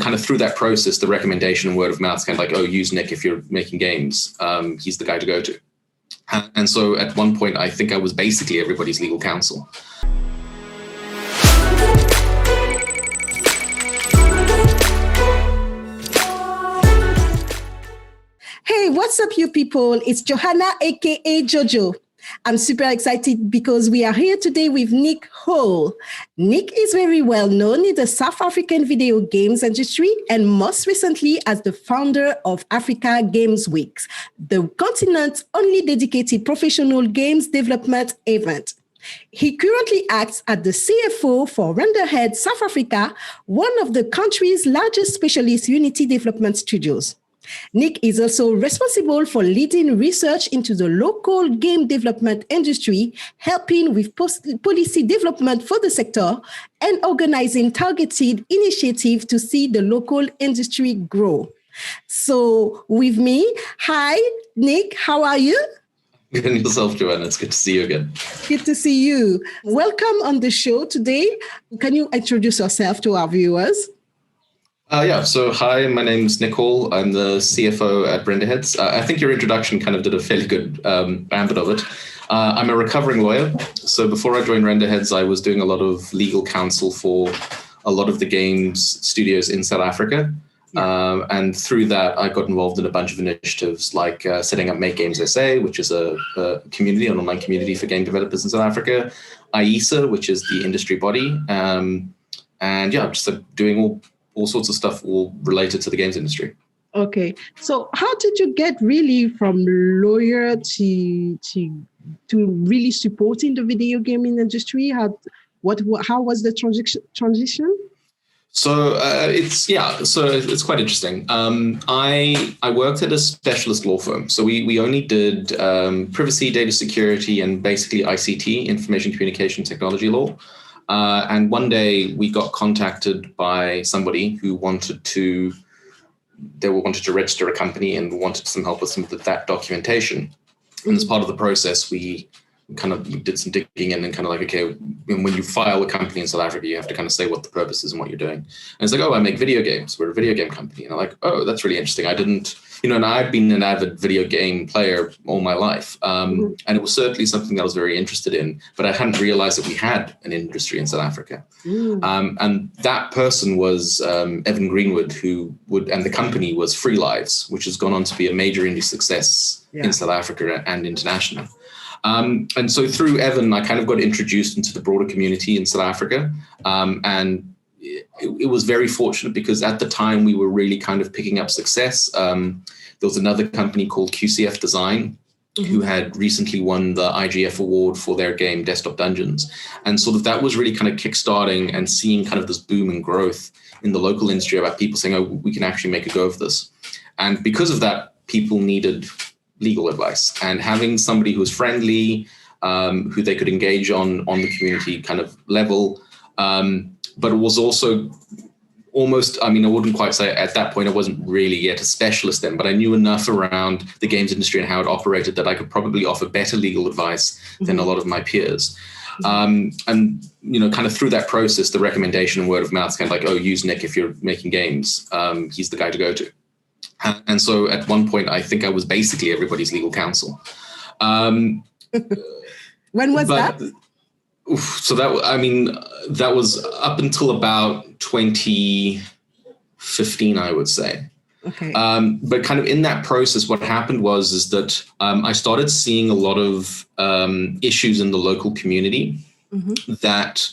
kind of through that process, the recommendation and word of mouth, kind of like, oh, use Nick if you're making games. He's the guy to go to. And so at one point, I think I was basically everybody's legal counsel. Hey, what's up, you people? It's Johanna, aka Jojo. I'm super excited because we are here today with Nick Hole. Nick is very well known in the South African video games industry and most recently as the founder of Africa Games Weeks, the continent's only dedicated professional games development event. He currently acts as the CFO for RenderHeads South Africa, one of the country's largest specialist Unity development studios. Nick is also responsible for leading research into the local game development industry, helping with policy development for the sector, and organizing targeted initiatives to see the local industry grow. So with me, hi, Nick, how are you? Good, and yourself, Joanna. It's good to see you again. Good to see you. Welcome on the show today. Can you introduce yourself to our viewers? So hi, my name's Nick Hall. I'm the CFO at RenderHeads. I think your introduction kind of did a fairly good ambit of it. I'm a recovering lawyer. So before I joined RenderHeads, I was doing a lot of legal counsel for a lot of the games studios in South Africa. And through that, I got involved in a bunch of initiatives like setting up Make Games SA, which is a community, an online community for game developers in South Africa, IESA, which is the industry body. Just doing all sorts of stuff all related to the games industry. Okay. So how did you get really from lawyer to really supporting the video gaming industry? How was the transition? So it's quite interesting. I worked at a specialist law firm. So we only did privacy, data security, and basically ICT, information communication technology law. And one day we got contacted by somebody who wanted to register a company and wanted some help with some of that documentation. And as part of the process, we did some digging in and kind of like, okay, when you file a company in South Africa, you have to kind of say what the purpose is and what you're doing. And it's like, oh, I make video games. We're a video game company. And I'm like, oh, that's really interesting. I didn't, and I've been an avid video game player all my life. And it was certainly something that I was very interested in, but I hadn't realized that we had an industry in South Africa. And that person was Evan Greenwood, and the company was Free Lives, which has gone on to be a major indie success in South Africa and international. And so through Evan, I kind of got introduced into the broader community in South Africa. And it was very fortunate because at the time we were really kind of picking up success. There was another company called QCF Design who had recently won the IGF award for their game Desktop Dungeons. And sort of that was really kind of kickstarting and seeing kind of this boom and growth in the local industry about people saying, oh, we can actually make a go of this. And because of that, people needed legal advice, and having somebody who was friendly, who they could engage on the community kind of level. But it was also almost, I wouldn't quite say at that point, I wasn't really yet a specialist then, but I knew enough around the games industry and how it operated that I could probably offer better legal advice than a lot of my peers. And kind of through that process, the recommendation and word of mouth, kind of like, oh, use Nick if you're making games. He's the guy to go to. And so at one point, I think I was basically everybody's legal counsel. When was that? So that was up until about 2015, I would say. Okay. But kind of in that process, what happened is that I started seeing a lot of issues in the local community that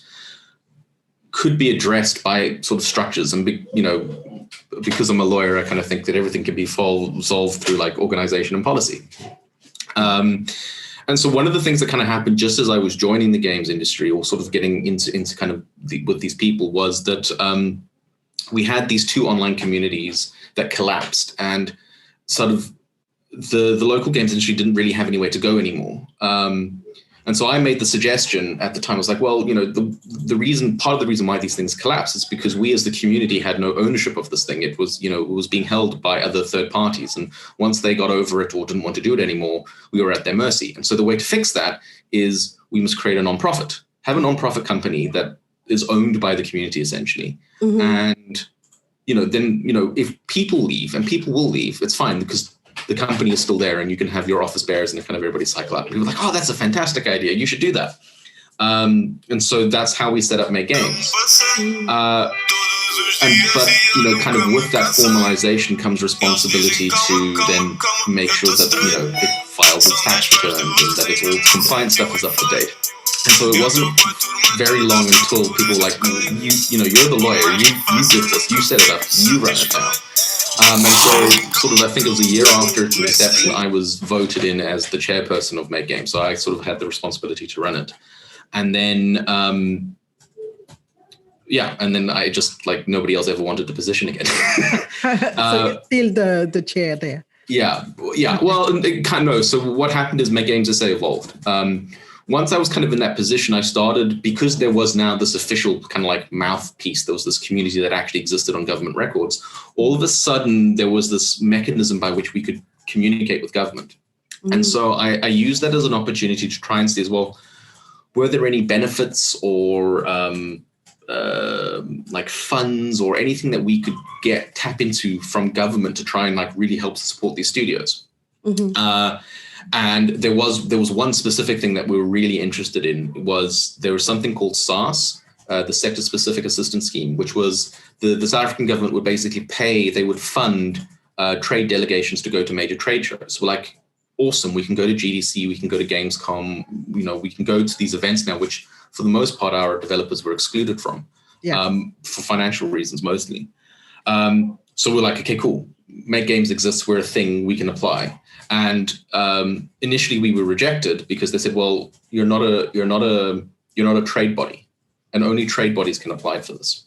could be addressed by sort of structures. And, because I'm a lawyer, I kind of think that everything can be solved through like organization and policy. And so one of the things that kind of happened just as I was joining the games industry or sort of getting into kind of with these people was that we had these two online communities that collapsed, and sort of the local games industry didn't really have anywhere to go anymore. And so I made the suggestion at the time. I was like, well, part of the reason why these things collapsed is because we as the community had no ownership of this thing. It was, it was being held by other third parties. And once they got over it or didn't want to do it anymore, we were at their mercy. And so the way to fix that is we must create a nonprofit, have a nonprofit company that is owned by the community essentially. And then, if people leave, and people will leave, it's fine because the company is still there and you can have your office bears and kind of everybody cycle out. People are like, oh, that's a fantastic idea. You should do that. And so that's how we set up Make Games. But kind of with that formalization comes responsibility to then make sure that, it files its tax returns and that it's all compliance stuff is up to date. And so it wasn't very long until people were like, you're the lawyer, you did this, you set it up, you run it now. And so sort of, I think it was a year after its inception, I was voted in as the chairperson of Make Games. So I sort of had the responsibility to run it. And then, and then I just, nobody else ever wanted the position again. So you're still the chair there. Yeah. Well, kind of. So what happened is Make Games SA evolved. Once I was kind of in that position, I started, because there was now this official kind of mouthpiece, there was this community that actually existed on government records. All of a sudden, there was this mechanism by which we could communicate with government. And so I used that as an opportunity to try and see as well, were there any benefits or funds or anything that we could tap into from government to try and really help support these studios? And there was one specific thing that we were really interested in. There was something called SARS, the Sector Specific Assistance Scheme, which was the South African government would basically they would fund trade delegations to go to major trade shows. We're like, awesome, we can go to GDC, we can go to Gamescom, we can go to these events now, which for the most part our developers were excluded from, for financial reasons mostly. So we're like, okay, cool, Make Games exists, we're a thing, we can apply. And initially we were rejected because they said, well, you're not a trade body, and only trade bodies can apply for this.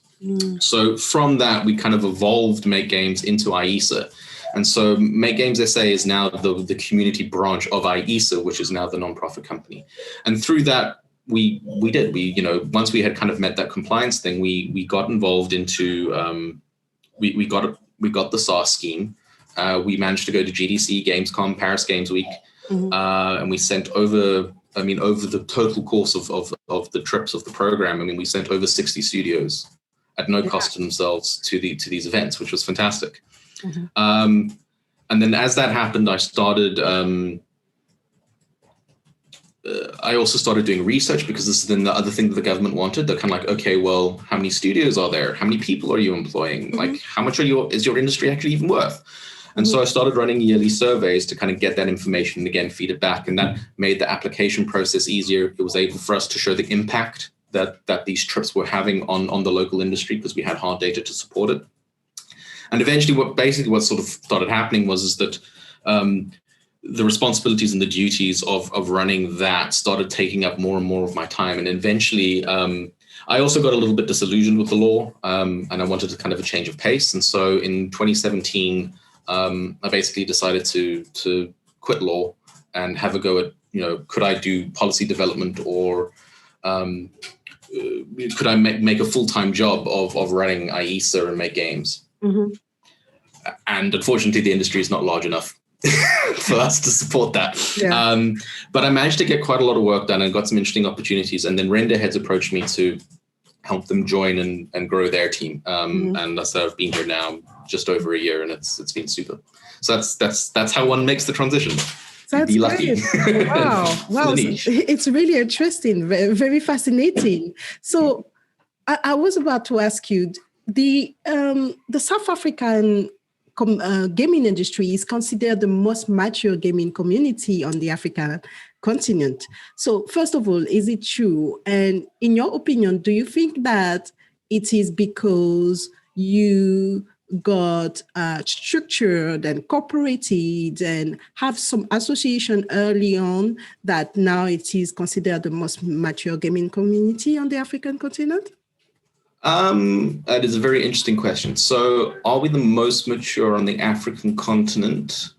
So from that, we kind of evolved Make Games into IESA. And so Make Games SA is now the community branch of IESA, which is now the nonprofit company. And through that, we once we had kind of met that compliance thing, we got involved into, we got the SARS scheme. We managed to go to GDC, Gamescom, Paris Games Week, and we sent over the total course of the trips of the program, we sent over 60 studios at no cost to themselves to these events, which was fantastic. And then as that happened, I started, I also started doing research, because this is then the other thing that the government wanted. They're kind of like, okay, well, how many studios are there? How many people are you employing? How much is your industry actually even worth? And so I started running yearly surveys to kind of get that information and again, feed it back. And that made the application process easier. It was able for us to show the impact that these trips were having on the local industry, because we had hard data to support it. And eventually what sort of started happening was that the responsibilities and the duties of running that started taking up more and more of my time. And eventually I also got a little bit disillusioned with the law, and I wanted to kind of a change of pace. And so in 2017, I basically decided to quit law and have a go at, could I do policy development, or could I make a full-time job of running IESA and Make Games? And unfortunately, the industry is not large enough for us to support that. But I managed to get quite a lot of work done and got some interesting opportunities. And then RenderHeads approached me to help them join and grow their team. And so I've been here now just over a year, and it's been super. So that's how one makes the transition. That's be lucky. Wow. It's really interesting, very, very fascinating. So I was about to ask you, the South African gaming industry is considered the most mature gaming community on the African continent. So first of all, is it true? And in your opinion, do you think that it is because you got structured and incorporated and have some association early on that now it is considered the most mature gaming community on the African continent? That is a very interesting question. So are we the most mature on the African continent?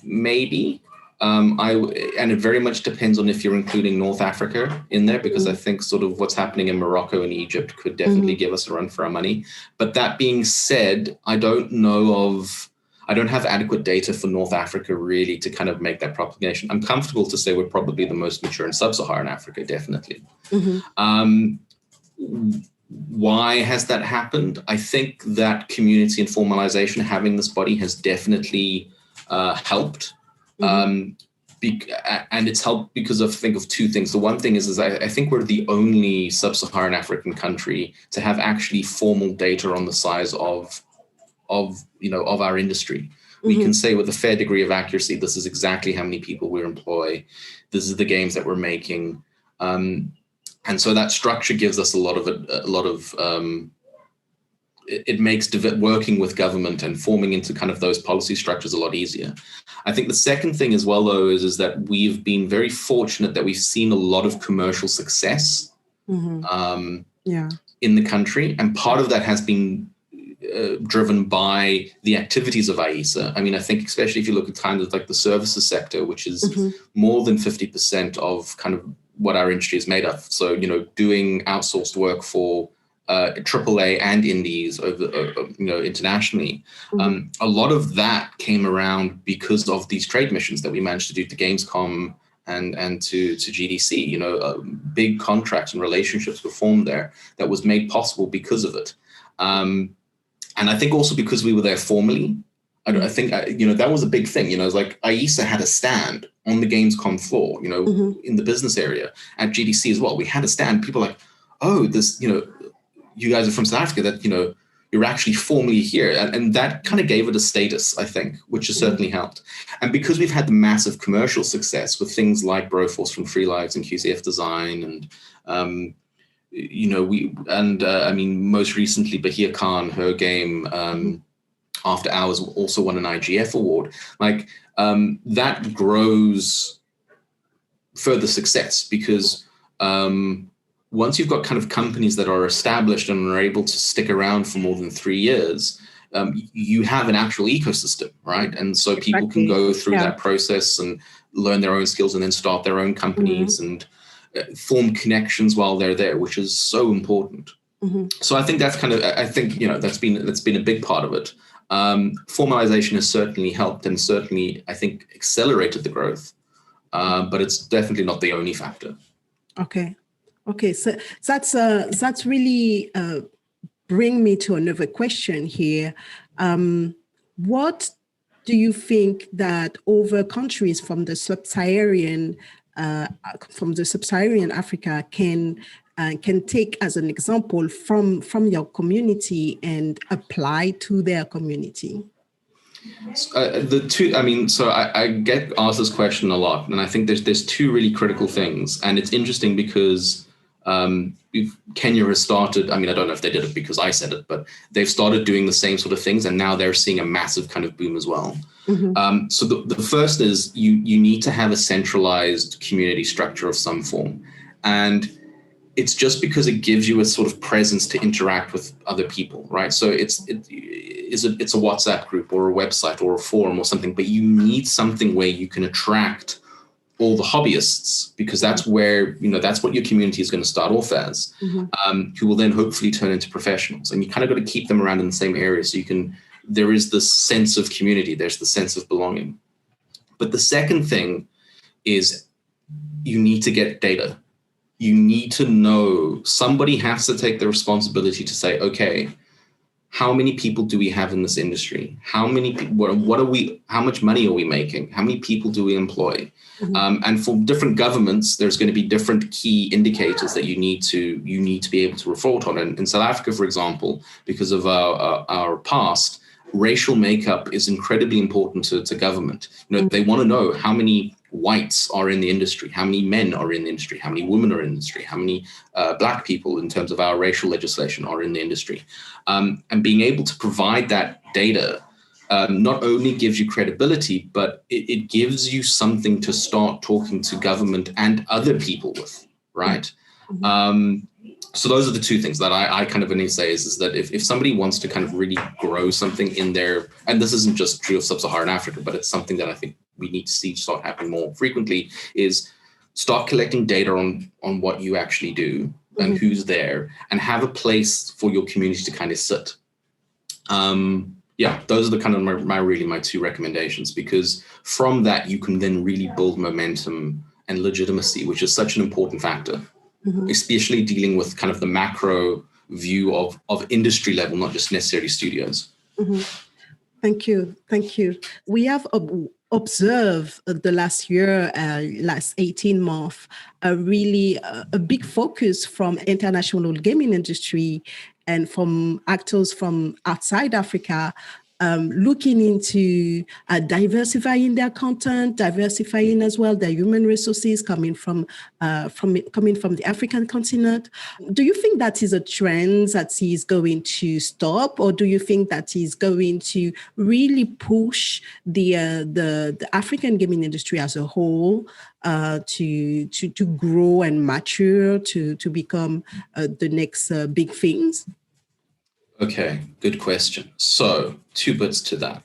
Maybe. And it very much depends on if you're including North Africa in there, because I think sort of what's happening in Morocco and Egypt could definitely give us a run for our money. But that being said, I don't have adequate data for North Africa really to kind of make that propagation. I'm comfortable to say we're probably the most mature in sub-Saharan Africa, definitely. why has that happened? I think that community and formalization, having this body, has definitely helped. And it's helped because of two things. The one thing is I think we're the only sub-Saharan African country to have actually formal data on the size of our industry. We can say with a fair degree of accuracy, this is exactly how many people we employ. This is the games that we're making. And so that structure gives us it makes working with government and forming into kind of those policy structures a lot easier. I think the second thing as well, though, is that we've been very fortunate that we've seen a lot of commercial success in the country. And part of that has been driven by the activities of IESA. I mean, I think especially if you look at kind of like the services sector, which is more than 50% of kind of what our industry is made of. So, doing outsourced work for AAA and indies internationally. A lot of that came around because of these trade missions that we managed to do to Gamescom and to GDC. Big contracts and relationships were formed there that was made possible because of it. And I think also because we were there formally, I think, that was a big thing. It was like IESA had a stand on the Gamescom floor, in the business area at GDC as well. We had a stand. People were like, oh, this, you guys are from South Africa, that, you're actually formally here. And that kind of gave it a status, I think, which has certainly helped. And because we've had the massive commercial success with things like Broforce from Free Lives and QCF Design and, most recently, Bahia Khan, her game, After Hours, also won an IGF award. That grows further success because once you've got kind of companies that are established and are able to stick around for more than 3 years, you have an actual ecosystem, right? And so people can go through that process and learn their own skills and then start their own companies and form connections while they're there, which is so important. So I think that's that's been a big part of it. Formalization has certainly helped and certainly, I think, accelerated the growth, but it's definitely not the only factor. Okay, so that's really bring me to another question here. What do you think that other countries from the sub-Saharan Africa can take as an example from your community and apply to their community? I get asked this question a lot, and I think there's two really critical things, and it's interesting because Kenya has started. I don't know if they did it because I said it, but they've started doing the same sort of things, and now they're seeing a massive kind of boom as well. So the first is you need to have a centralized community structure of some form, and it's just because it gives you a sort of presence to interact with other people, right? So it's a WhatsApp group or a website or a forum or something, but you need something where you can attract all the hobbyists, because that's where, that's what your community is going to start off as, who will then hopefully turn into professionals. And you kind of got to keep them around in the same area so there is this sense of community, there's the sense of belonging. But the second thing is you need to get data. You need to know, somebody has to take the responsibility to say, okay, how many people do we have in this industry? How many people, how much money are we making? How many people do we employ? And for different governments, there's going to be different key indicators that you need to be able to report on. And in South Africa, for example, because of our past, racial makeup is incredibly important to government. They want to know how many whites are in the industry, how many men are in the industry, how many women are in the industry, how many black people in terms of our racial legislation are in the industry. And being able to provide that data not only gives you credibility, but it gives you something to start talking to government and other people with, right? So those are the two things that I kind of need to say is that if somebody wants to kind of really grow something in their, and this isn't just true of sub-Saharan Africa, but it's something that I think we need to see start happening more frequently, is start collecting data on what you actually do and who's there, and have a place for your community to kind of sit. Those are the kind of my two recommendations, because from that you can then really build momentum and legitimacy, which is such an important factor. Especially dealing with kind of the macro view of industry level, not just necessarily studios. Mm-hmm. Thank you. Thank you. We have observed the last year, last 18 months, really a big focus from international gaming industry and from actors from outside Africa, looking into diversifying their content, diversifying as well their human resources coming from the African continent. Do you think that is a trend that is going to stop, or do you think that is going to really push the African gaming industry as a whole to grow and mature to become the next big things? Okay, good question. So 2 bits to that.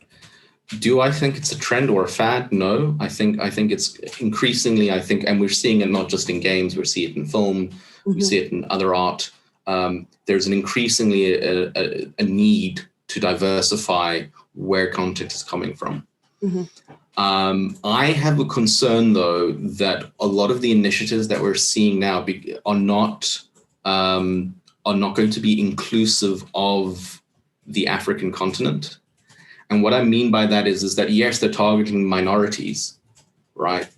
Do I think it's a trend or a fad? No, I think it's increasingly, and we're seeing it not just in games, we see it in film, we see it in other art. There's an increasingly a need to diversify where content is coming from. I have a concern, though, that a lot of the initiatives that we're seeing now are not going to be inclusive of the African continent. And what I mean by that is that, yes, they're targeting minorities, right?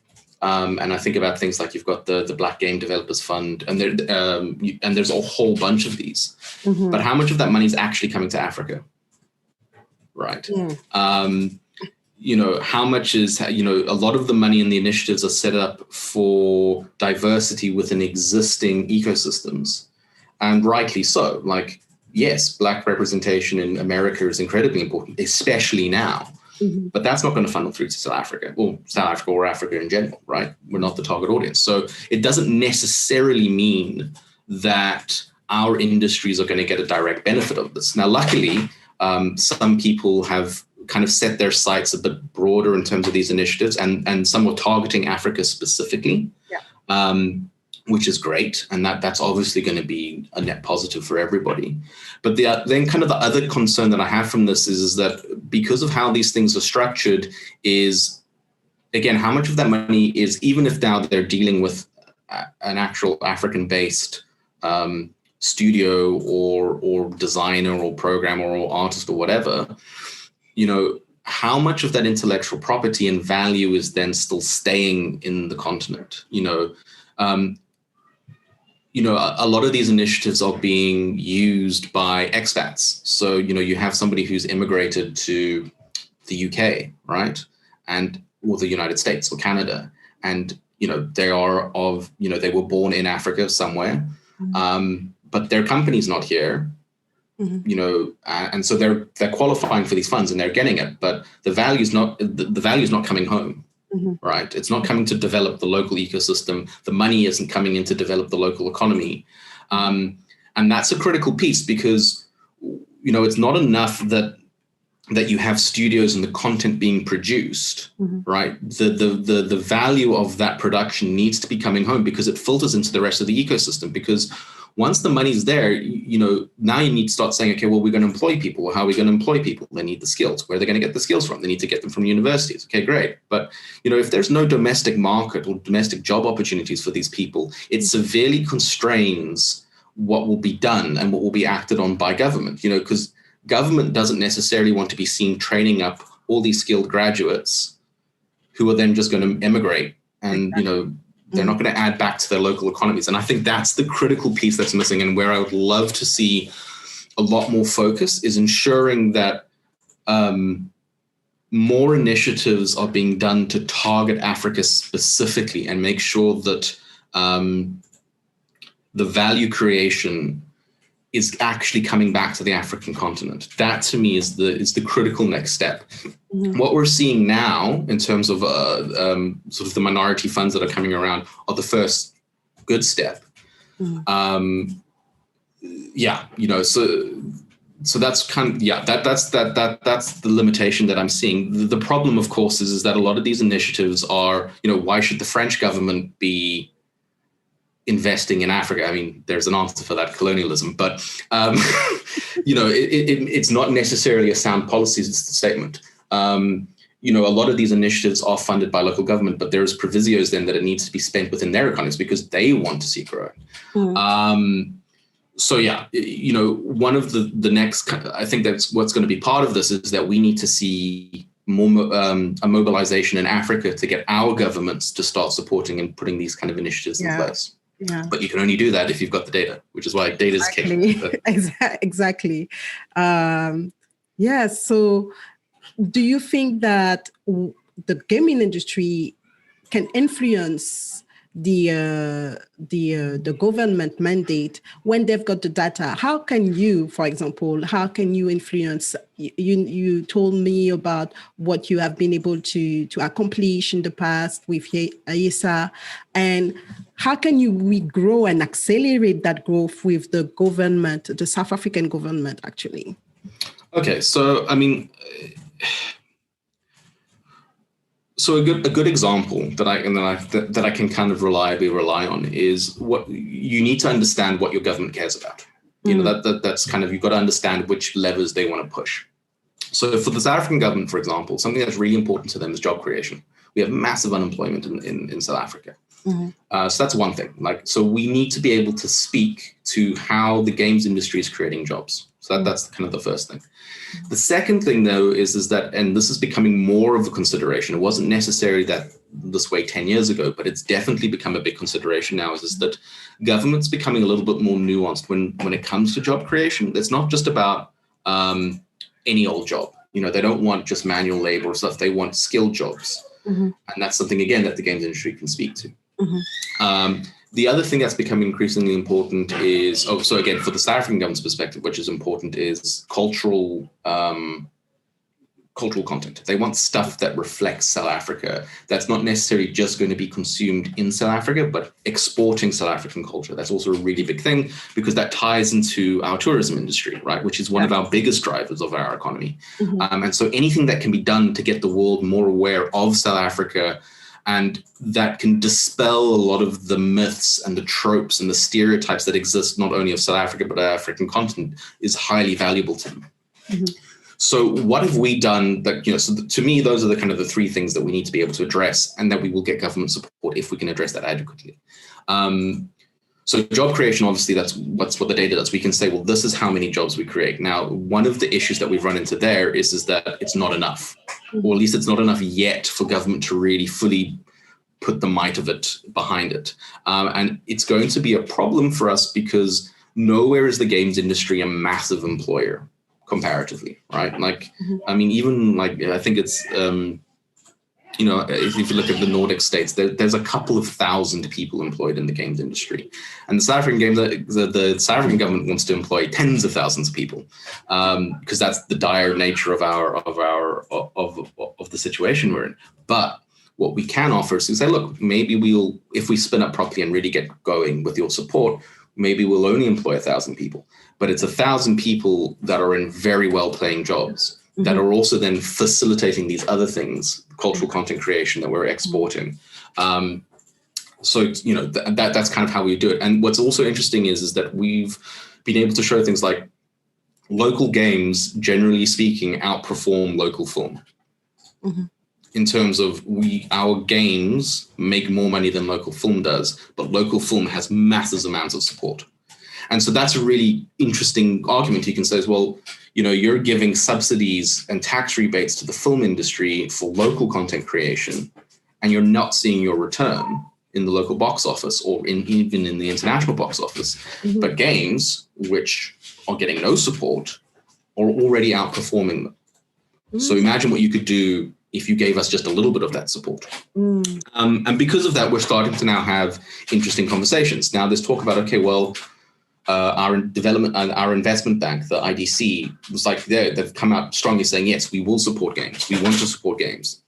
And I think about things like you've got the Black Game Developers Fund, and there's a whole bunch of these. But how much of that money is actually coming to Africa, right? How much is, a lot of the money in the initiatives are set up for diversity within existing ecosystems. And rightly so. Like, yes, Black representation in America is incredibly important, especially now. But that's not going to funnel through to South Africa or Africa in general, right? We're not the target audience. So it doesn't necessarily mean that our industries are going to get a direct benefit of this. Now, luckily, some people have kind of set their sights a bit broader in terms of these initiatives, and some are targeting Africa specifically. Which is great. And that's obviously going to be a net positive for everybody. But then kind of the other concern that I have from this is that because of how these things are structured is, again, how much of that money is, even if now they're dealing with an actual African-based studio or designer or programmer or artist or whatever, how much of that intellectual property and value is then still staying in the continent? A lot of these initiatives are being used by expats. So, you have somebody who's immigrated to the UK, right? Or the United States or Canada. And, they were born in Africa somewhere, but their company's not here, and so they're qualifying for these funds and they're getting it, but the value's not coming home. Right. It's not coming to develop the local ecosystem. The money isn't coming in to develop the local economy. And that's a critical piece because, it's not enough that you have studios and the content being produced, right? The value of that production needs to be coming home because it filters into the rest of the ecosystem. Because once the money's there, now you need to start saying, okay, well, we're going to employ people. Well, how are we going to employ people? They need the skills. Where are they going to get the skills from? They need to get them from universities. Okay, great. But, if there's no domestic market or domestic job opportunities for these people, it severely constrains what will be done and what will be acted on by government, because government doesn't necessarily want to be seen training up all these skilled graduates who are then just going to emigrate and, they're not going to add back to their local economies. And I think that's the critical piece that's missing, and where I would love to see a lot more focus is ensuring that more initiatives are being done to target Africa specifically and make sure that the value creation is actually coming back to the African continent. That to me is the critical next step. What we're seeing now in terms of sort of the minority funds that are coming around are the first good step. So that's kind of, that's the limitation that I'm seeing. The problem, of course, is that a lot of these initiatives are, why should the French government be investing in Africa? I mean, there's an answer for that, colonialism, but it's not necessarily a sound policy statement. A lot of these initiatives are funded by local government, but there's provisos then that it needs to be spent within their economies because they want to see growth. So yeah, one of the next, I think that's what's going to be part of this is that we need to see more a mobilization in Africa to get our governments to start supporting and putting these kind of initiatives in place. Yeah. But you can only do that if you've got the data, which is why data is king. Exactly. So do you think that the gaming industry can influence the government mandate when they've got the data? How can you, for example, influence? You told me about what you have been able to accomplish in the past with AESA, and how can we grow and accelerate that growth with the government, the South African government, actually? Okay, so I mean. So a good example that I can kind of reliably rely on is what you need to understand what your government cares about. That's kind of, you've got to understand which levers they want to push. So for the South African government, for example, something that's really important to them is job creation. We have massive unemployment in South Africa. So that's one thing. So we need to be able to speak to how the games industry is creating jobs. So that's kind of the first thing. The second thing, though, is that, and this is becoming more of a consideration. It wasn't necessarily that this way 10 years ago, but it's definitely become a big consideration now, is that government's becoming a little bit more nuanced when it comes to job creation. It's not just about any old job. They don't want just manual labor or stuff. They want skilled jobs. And that's something, again, that the games industry can speak to. The other thing that's becoming increasingly important is, so again, for the South African government's perspective, which is important, is cultural content. They want stuff that reflects South Africa. That's not necessarily just going to be consumed in South Africa, but exporting South African culture. That's also a really big thing because that ties into our tourism industry, right? Which is one of our biggest drivers of our economy. And so anything that can be done to get the world more aware of South Africa, and that can dispel a lot of the myths and the tropes and the stereotypes that exist not only of South Africa, but our African continent, is highly valuable to them. So what have we done that, so to me, those are the kind of the three things that we need to be able to address, and that we will get government support if we can address that adequately. So job creation, obviously, that's what the data does. We can say, well, this is how many jobs we create. Now, one of the issues that we've run into there is that it's not enough, or at least it's not enough yet for government to really fully put the might of it behind it. And it's going to be a problem for us because nowhere is the games industry a massive employer comparatively, right? I mean, even I think it's, if you look at the Nordic states, there's a couple of thousand people employed in the games industry, and the South African the South African government wants to employ tens of thousands of people, because that's the dire nature of the situation we're in. But what we can offer is to say, look, maybe if we spin up properly and really get going with your support, maybe we'll only employ 1,000 people, but it's 1,000 people that are in very well-paying jobs that are also then facilitating these other things, cultural content creation that we're exporting. So, that's kind of how we do it. And what's also interesting is that we've been able to show things like local games, generally speaking, outperform local film. In terms of our games make more money than local film does, but local film has massive amounts of support. And so that's a really interesting argument. You can say as well, you're giving subsidies and tax rebates to the film industry for local content creation, and you're not seeing your return in the local box office or even in the international box office. But games, which are getting no support, are already outperforming them. So imagine what you could do if you gave us just a little bit of that support. And because of that, we're starting to now have interesting conversations. Now there's talk about, okay, well, our investment bank, the IDC, was they've come out strongly saying, yes, we will support games. We want to support games.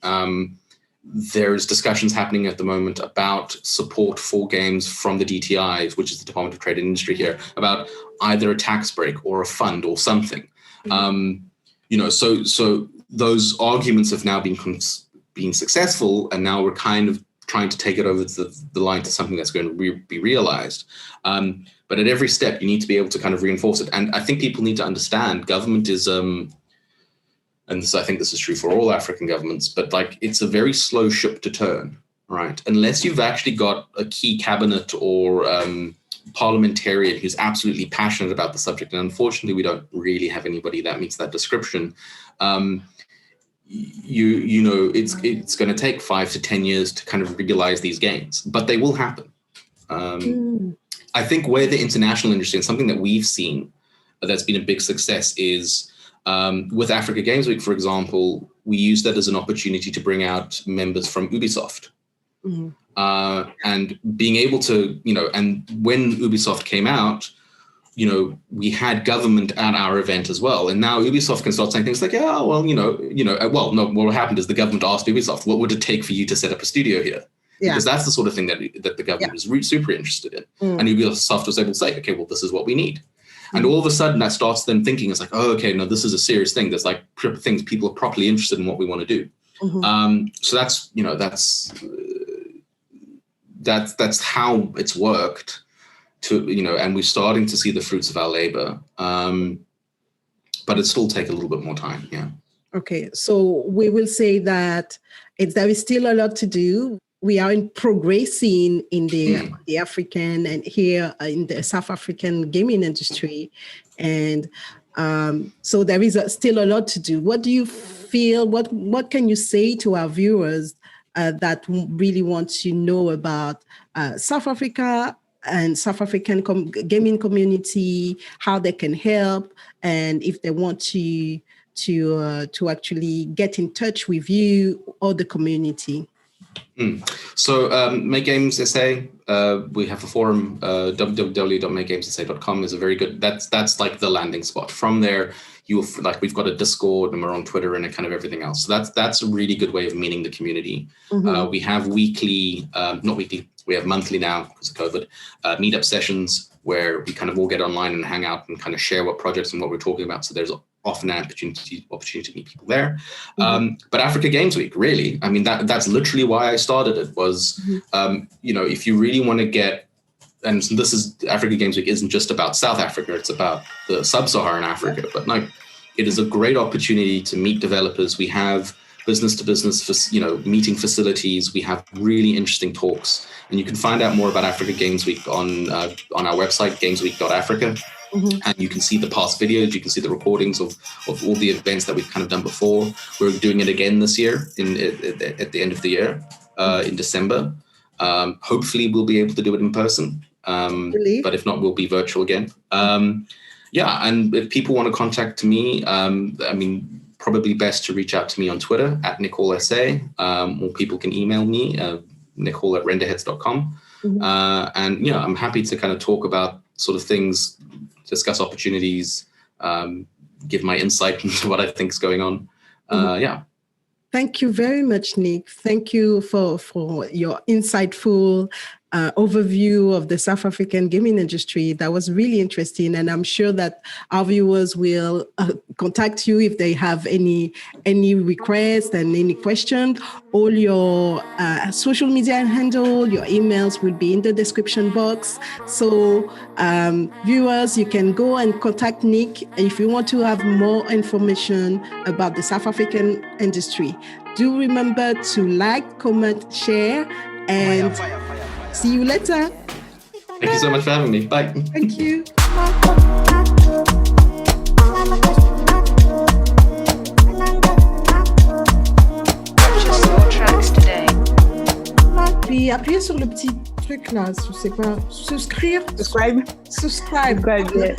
There's discussions happening at the moment about support for games from the DTI, which is the Department of Trade and Industry here, about either a tax break or a fund or something. So those arguments have now been successful, and now we're kind of trying to take it over the line to something that's going to be realized. But at every step, you need to be able to kind of reinforce it. And I think people need to understand government is, and I think this is true for all African governments, but it's a very slow ship to turn, right? Unless you've actually got a key cabinet or parliamentarian who's absolutely passionate about the subject, and unfortunately we don't really have anybody that meets that description, it's going to take 5 to 10 years to kind of realize these gains, but they will happen. I think where the international industry, and something that we've seen that's been a big success, is with Africa Games Week, for example, we use that as an opportunity to bring out members from Ubisoft. And being able to, and when Ubisoft came out, we had government at our event as well. And now Ubisoft can start saying things like, no, what happened is the government asked Ubisoft, what would it take for you to set up a studio here? Yeah. Because that's the sort of thing that the government is super interested in. And Ubisoft was able to say, okay, well, this is what we need. And all of a sudden that starts them thinking, it's like, oh, okay, no, this is a serious thing. There's like things people are properly interested in what we want to do. So that's how it's worked and we're starting to see the fruits of our labor. But it still take a little bit more time. Yeah. Okay. So we will say that there is still a lot to do. We are progressing in the African and here in the South African gaming industry. And so there is still a lot to do. What do you feel? What can you say to our viewers that really want to know about South Africa and South African gaming community, how they can help, and if they want to actually get in touch with you or the community? So Make Games SA, we have a forum, www.makegamessa.com is a very good, that's like the landing spot. From there, we've got a Discord and we're on Twitter and kind of everything else. So that's a really good way of meeting the community. We have we have monthly now because of COVID, meetup sessions where we kind of all get online and hang out and kind of share what projects and what we're talking about. So there's often an opportunity to meet people there. But Africa Games Week, really, I mean, that's literally why I started it was, if you really want to get, and this is Africa Games Week isn't just about South Africa, it's about the sub-Saharan Africa, but it is a great opportunity to meet developers. We have business to business, meeting facilities. We have really interesting talks, and you can find out more about Africa Games Week on our website, gamesweek.africa. And you can see the past videos, you can see the recordings of all the events that we've kind of done before. We're doing it again this year at the end of the year, in December. Hopefully we'll be able to do it in person. But if not, we'll be virtual again. And if people want to contact me, probably best to reach out to me on Twitter at NickHallSA, or people can email me, nickhall@renderheads.com. I'm happy to kind of talk about sort of things, discuss opportunities, give my insight into what I think is going on. Thank you very much, Nick. Thank you for your insightful overview of the South African gaming industry. That was really interesting. And I'm sure that our viewers will contact you if they have any requests and any questions. All your social media handle, your emails will be in the description box. So viewers, you can go and contact Nick if you want to have more information about the South African industry. Do remember to like, comment, share, and see you later. Thank you so much for having me. Bye. Thank you. Puis appuyez sur le petit truc là, c'est quoi? Subscribe. Subscribe. Yeah.